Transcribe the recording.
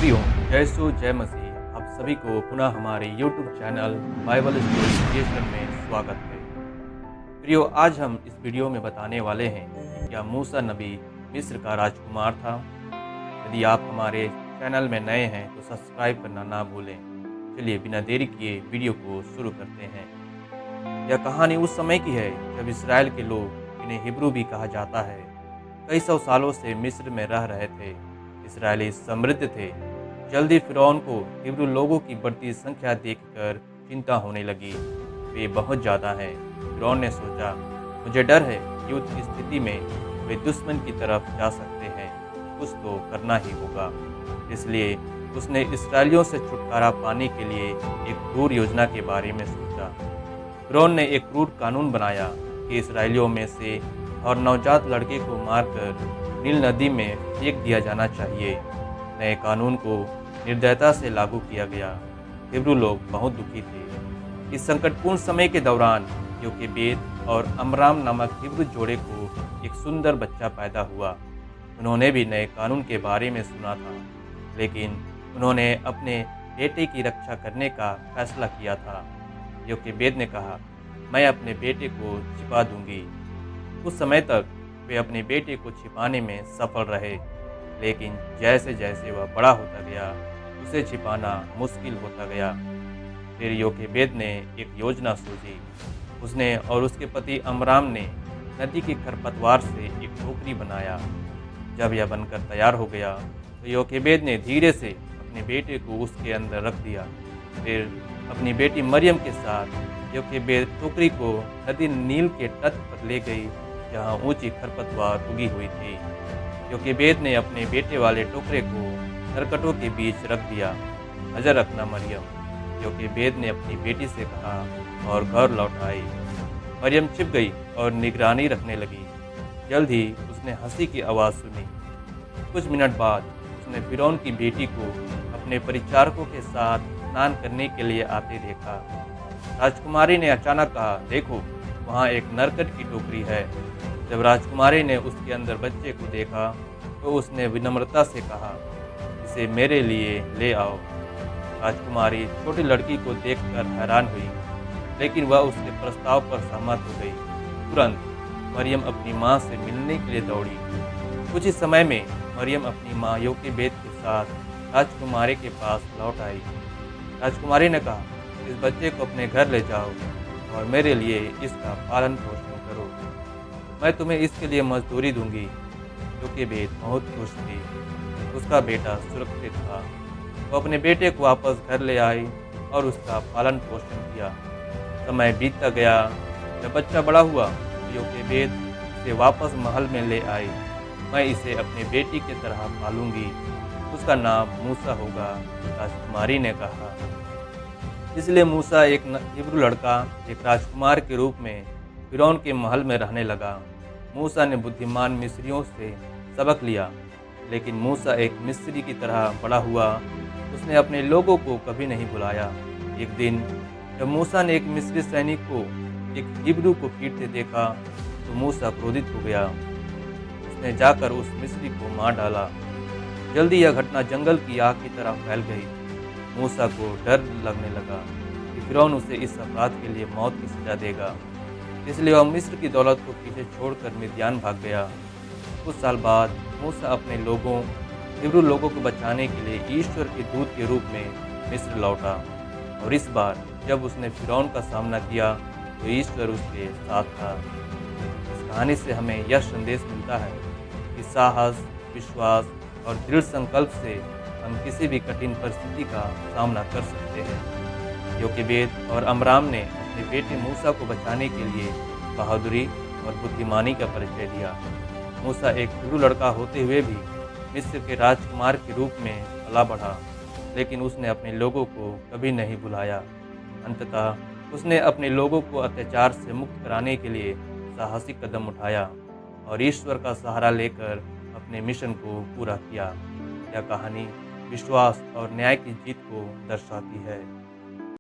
प्रियो, जय यीशु जय मसीह। आप सभी को पुनः हमारे YouTube channel Bible story creation में स्वागत है। प्रियो, आज हम इस वीडियो में बताने वाले हैं कि क्या मूसा नबी मिस्र का राजकुमार था। यदि आप हमारे चैनल में नए हैं तो सब्सक्राइब करना ना भूलें। चलिए बिना देरी किए वीडियो को शुरू करते हैं। यह कहानी उस समय की है जब इसराइल के लोग, इन्हें हिब्रू भी कहा जाता है, कई सौ सालों से मिस्र में रह रहे थे। इसराइली समृद्ध थे। जल्दी फिरौन को हिब्रू लोगों की बढ़ती संख्या देखकर चिंता होने लगी। वे बहुत ज़्यादा हैं। फिरौन ने सोचा, मुझे डर है युद्ध की स्थिति में वे दुश्मन की तरफ जा सकते हैं, कुछ तो करना ही होगा। इसलिए उसने इसराइलियों से छुटकारा पाने के लिए एक क्रूर योजना के बारे में सोचा। फिरौन ने एक क्रूर कानून बनाया कि इसराइलियों में से और नवजात लड़के को मारकर नील नदी में फेंक दिया जाना चाहिए। नए कानून को निर्दयता से लागू किया गया। हिब्रू लोग बहुत दुखी थे। इस संकटपूर्ण समय के दौरान योकेबेद और अमराम नामक हिब्रू जोड़े को एक सुंदर बच्चा पैदा हुआ। उन्होंने भी नए कानून के बारे में सुना था, लेकिन उन्होंने अपने बेटे की रक्षा करने का फैसला किया था। योकेबेद ने कहा, मैं अपने बेटे को छिपा दूंगी। कुछ समय तक वे अपने बेटे को छिपाने में सफल रहे, लेकिन जैसे जैसे वह बड़ा होता गया, उसे छिपाना मुश्किल होता गया। फिर योकेबेद ने एक योजना सूझी। उसने और उसके पति अमराम ने नदी के खरपतवार से एक टोकरी बनाया। जब यह बनकर तैयार हो गया तो योकेबेद ने धीरे से अपने बेटे को उसके अंदर रख दिया। फिर अपनी बेटी मरियम के साथ योकेबेद टोकरी को नदी नील के तट पर ले गई, जहाँ ऊंची खरपतवार उगी हुई थी। योकेबेद ने अपने बेटे वाले टोकरे को नरकटों के बीच रख दिया। नजर रखना मरियम, योकेबेद ने अपनी बेटी से कहा और घर लौट आई। मरियम छिप गई और निगरानी रखने लगी। जल्द ही उसने हंसी की आवाज़ सुनी। कुछ मिनट बाद उसने फिरौन की बेटी को अपने परिचारकों के साथ स्नान करने के लिए आते देखा। राजकुमारी ने अचानक कहा, देखो, वहाँ एक नरकट की टोकरी है। जब राजकुमारी ने उसके अंदर बच्चे को देखा तो उसने विनम्रता से कहा, इसे मेरे लिए ले आओ। राजकुमारी छोटी लड़की को देखकर हैरान हुई, लेकिन वह उसके प्रस्ताव पर सहमत हो गई। तुरंत मरियम अपनी माँ से मिलने के लिए दौड़ी। कुछ ही समय में मरियम अपनी माँ योकेबेद के साथ राजकुमारी के पास लौट आई। राजकुमारी ने कहा, इस बच्चे को अपने घर ले जाओ और मेरे लिए इसका पालन पोषण करो। मैं तुम्हें इसके लिए मजदूरी दूंगी। योकेबेद बहुत खुश थी। उसका बेटा सुरक्षित था। वो अपने बेटे को वापस घर ले आई और उसका पालन पोषण किया। समय बीतता गया। जब बच्चा बड़ा हुआ तो योकेबेद इसे वापस महल में ले आई। मैं इसे अपने बेटी की तरह पालूंगी। उसका नाम मूसा होगा, राजकुमारी ने कहा। इसलिए मूसा एक हिब्रू लड़का एक राजकुमार के रूप में फिरौन के महल में रहने लगा। मूसा ने बुद्धिमान मिस्रियों से सबक लिया, लेकिन मूसा एक मिस्री की तरह बड़ा हुआ। उसने अपने लोगों को कभी नहीं भुलाया। एक दिन जब मूसा ने एक मिस्री सैनिक को एक हिब्रू को पीटते देखा तो मूसा क्रोधित हो गया। उसने जाकर उस मिस्री को मार डाला। जल्दी यह घटना जंगल की आग की तरह फैल गई। मूसा को डर लगने लगा कि फिरौन उसे इस अपराध के लिए मौत की सजा देगा। इसलिए वह मिस्र की दौलत को पीछे छोड़कर मिद्यान भाग गया। कुछ साल बाद मूसा अपने लोगों हिब्रू लोगों को बचाने के लिए ईश्वर के दूत के रूप में मिस्र लौटा। और इस बार जब उसने फिरौन का सामना किया तो ईश्वर उसके साथ था। इस कहानी से हमें यह संदेश मिलता है कि साहस, विश्वास और दृढ़ संकल्प से हम किसी भी कठिन परिस्थिति का सामना कर सकते हैं। योकेबेद और अमराम ने अपने बेटे मूसा को बचाने के लिए बहादुरी और बुद्धिमानी का परिचय दिया। मूसा एक हिब्रू लड़का होते हुए भी मिस्र के राजकुमार के रूप में पला बढ़ा, लेकिन उसने अपने लोगों को कभी नहीं भुलाया। अंततः उसने अपने लोगों को अत्याचार से मुक्त कराने के लिए साहसी कदम उठाया और ईश्वर का सहारा लेकर अपने मिशन को पूरा किया। यह कहानी विश्वास और न्याय की जीत को दर्शाती है।